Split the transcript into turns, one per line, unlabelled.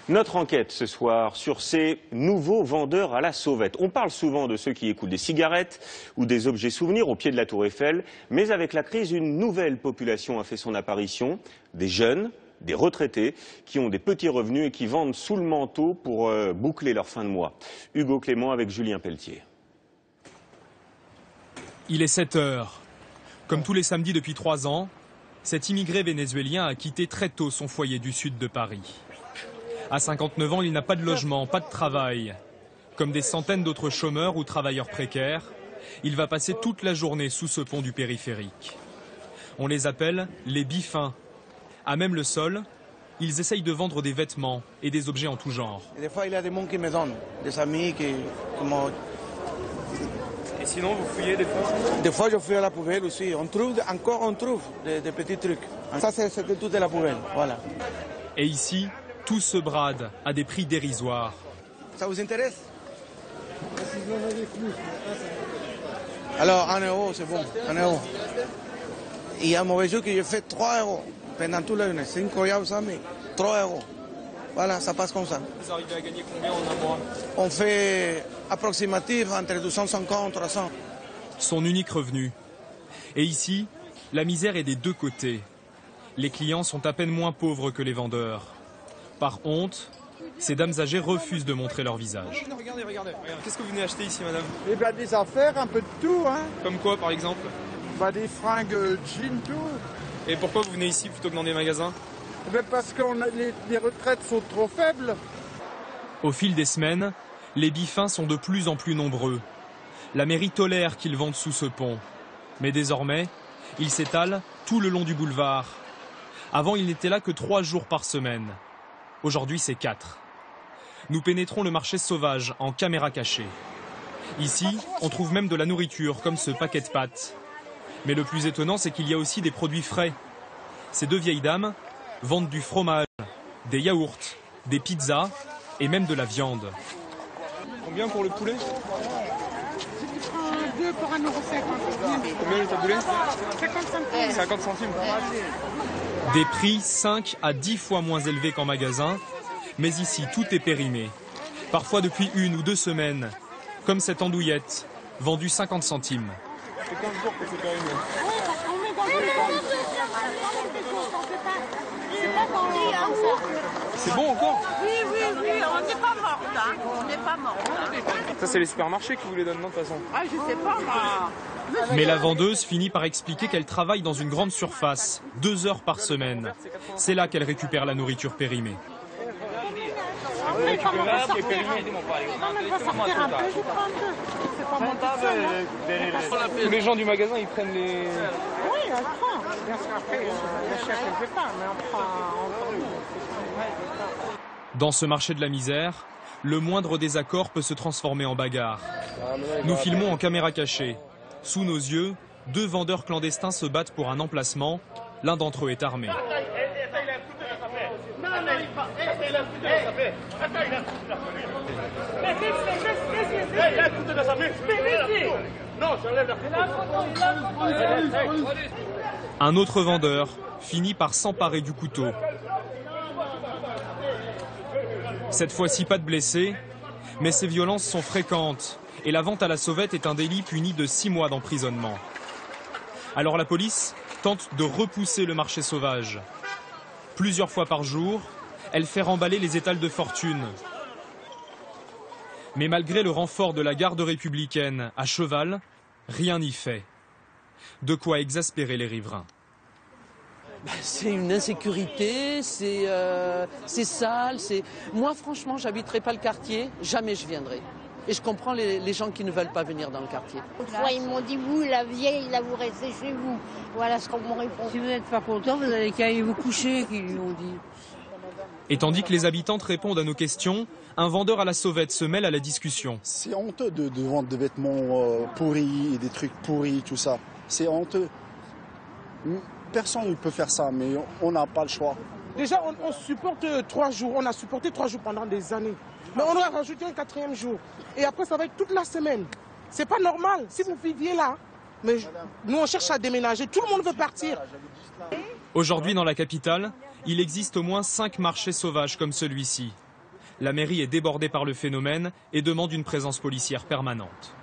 Notre enquête ce soir sur ces nouveaux vendeurs à la sauvette. On parle souvent de ceux qui écoutent des cigarettes ou des objets souvenirs au pied de la Tour Eiffel, mais avec la crise, une nouvelle population a fait son apparition, des jeunes, des retraités qui ont des petits revenus et qui vendent sous le manteau pour boucler leur fin de mois. Hugo Clément avec Julien Pelletier.
Il est 7 heures. Comme tous les samedis depuis 3 ans, cet immigré vénézuélien a quitté très tôt son foyer du sud de Paris. À 59 ans, il n'a pas de logement, pas de travail. Comme des centaines d'autres chômeurs ou travailleurs précaires, il va passer toute la journée sous ce pont du périphérique. On les appelle les bifins. À même le sol, ils essayent de vendre des vêtements et des objets en tout genre.
Et des fois, il y a des gens qui me donnent, des amis qui m'ont...
Et sinon, vous fouillez des fois?
Des fois, je fouille à la poubelle aussi. On trouve des petits trucs. Ça, c'est tout de la poubelle, voilà.
Et ici, tout se brade à des prix dérisoires.
Ça vous intéresse? Alors, 1 euro, c'est bon, 1 euro. Il y a un mauvais jour que je fais 3 euros pendant toute la journée. C'est incroyable ça, mais 3 euros. Voilà, ça passe comme ça.
Vous arrivez à gagner combien en un mois?
On fait approximatif entre 250 et 300.
Son unique revenu. Et ici, la misère est des deux côtés. Les clients sont à peine moins pauvres que les vendeurs. Par honte, ces dames âgées refusent de montrer leur visage.
Regardez. Qu'est-ce que vous venez acheter ici, madame?
Eh bien, des affaires, un peu de tout, hein.
Comme quoi, par exemple?
Bah, des fringues, jeans, tout.
Et pourquoi vous venez ici plutôt que dans des magasins?
Eh bien, parce que les retraites sont trop faibles.
Au fil des semaines, les bifins sont de plus en plus nombreux. La mairie tolère qu'ils vendent sous ce pont. Mais désormais, ils s'étalent tout le long du boulevard. Avant, ils n'étaient là que 3 jours par semaine. Aujourd'hui, c'est 4. Nous pénétrons le marché sauvage en caméra cachée. Ici, on trouve même de la nourriture, comme ce paquet de pâtes. Mais le plus étonnant, c'est qu'il y a aussi des produits frais. Ces deux vieilles dames vendent du fromage, des yaourts, des pizzas et même de la viande.
Combien pour le poulet?
Je prends 2 pour 1,50 €.
Combien le taboulé?
50 centimes.
50 centimes.
Des prix 5 à 10 fois moins élevés qu'en magasin, mais ici tout est périmé. Parfois depuis 1 ou 2 semaines, comme cette andouillette, vendue 50 centimes.
C'est 15 jours que c'est périmé.
Oui, parce qu'on met dans le c'est pas dans le...
C'est bon encore?
Oui, on n'est pas morte, hein. On n'est pas morte.
Ça, c'est les supermarchés qui vous les donnent, non, de toute façon?
Ah, je sais pas, moi.
Mais la vendeuse finit par expliquer qu'elle travaille dans une grande surface, 2 heures par semaine. C'est là qu'elle récupère la nourriture périmée.
Tous les
gens du magasin, ils prennent les...
Oui, on prend. Bien sûr, après, on achète quelque part, mais on prend.
Dans ce marché de la misère, le moindre désaccord peut se transformer en bagarre. Nous filmons en caméra cachée. Sous nos yeux, 2 vendeurs clandestins se battent pour un emplacement. L'un d'entre eux est armé. Un autre vendeur finit par s'emparer du couteau. Cette fois-ci, pas de blessés, mais ces violences sont fréquentes et la vente à la sauvette est un délit puni de 6 mois d'emprisonnement. Alors la police tente de repousser le marché sauvage. Plusieurs fois par jour, elle fait remballer les étals de fortune. Mais malgré le renfort de la garde républicaine à cheval, rien n'y fait. De quoi exaspérer les riverains.
C'est une insécurité, c'est sale. Moi, franchement, j'habiterai pas le quartier, jamais je viendrai. Et je comprends les gens qui ne veulent pas venir dans le quartier.
Autrefois, ils m'ont dit, vous, la vieille, là, vous restez chez vous. Voilà ce qu'on m'ont répondu.
Si vous n'êtes pas content, vous allez qu'à aller vous coucher, qu'ils lui ont dit.
Et tandis que les habitantes répondent à nos questions, un vendeur à la sauvette se mêle à la discussion.
C'est honteux de vendre des vêtements pourris et des trucs pourris, tout ça. C'est honteux. Personne ne peut faire ça, mais on n'a pas le choix.
Déjà, on supporte 3 jours. On a supporté 3 jours pendant des années. Mais on a rajouté un 4e jour. Et après, ça va être toute la semaine. C'est pas normal. Si vous viviez là, mais nous, on cherche à déménager. Tout le monde veut partir.
Aujourd'hui, dans la capitale, il existe au moins 5 marchés sauvages comme celui-ci. La mairie est débordée par le phénomène et demande une présence policière permanente.